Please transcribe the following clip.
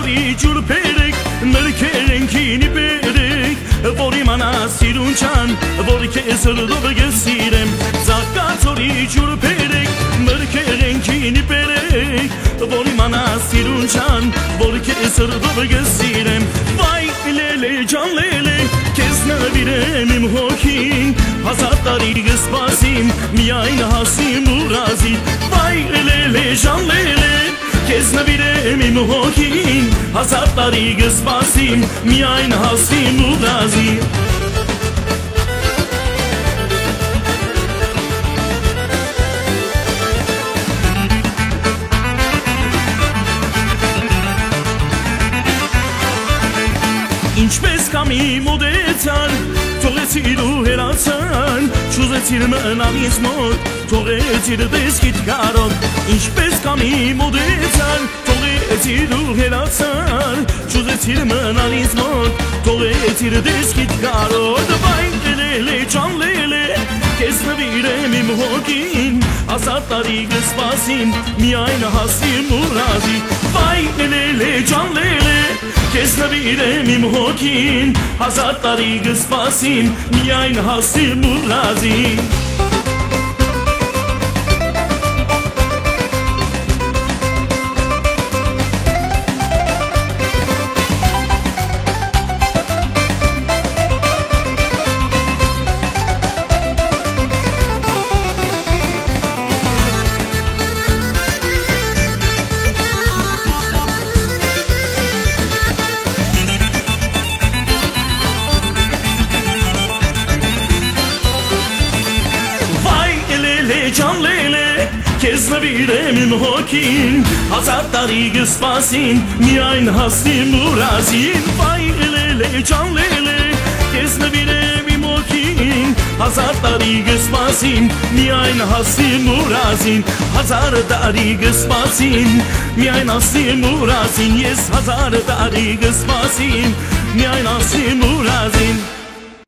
տարի ջուր բերեք մրկերենքինի բերեք որ իմանաս սիրուն չան որ քեզ հրդով գսիրեմ Զակացորի ջուր բերեք մրկերենքինի բերեք որ իմանաս սիրուն չան որ քեզ հրդով գսիրեմ Վայ լելե ջան լելե քեզ նվիրեմ իմ հոգին Հազար տարի գսպասին միայն հասիմ ու ռազի Վայ լելե ջան լելե Քեզ նվիրեմ իմ հոգին Հազար տարի գսպասիմ միայն հասիմ ու ռազի Ինչպես կամի մոդեցան Թողեցիր ու հերացան Չուզեցիր մնալիս մոտ Թողեցիր դեսքիդ կարոտ Ինչպես կամի մոդեցան Թողեցիր ու հերացան Չուզեցիր մնալիս մոտ Թողեցիր դեսքիդ կարոտ Վայն լելե ջան լելե Քեզ նվիրեմ իմ հոգին Հազար տարի գսպասին Միայն հասիմ ու ռազի Վայ լելե ջան լելե Քեզ նվիրեմ իմ հոգին Հազար տարի գսպասին Միայն հասիմ ու ռազի Ջան լելե Քեզ նվիրեմ իմ հոգին Հազար տարի գսպասին Միայն հասիմ ու ռազին Վայ լելե ջան լելե Քեզ նվիրեմ իմ հոգին Հազար տարի գսպասին Միայն հասիմ ու ռազին Հազար տարի գսպասին Միայն հասիմ ու ռազին Ես հազար տարի գսպասին Միայն հասիմ ու ռազին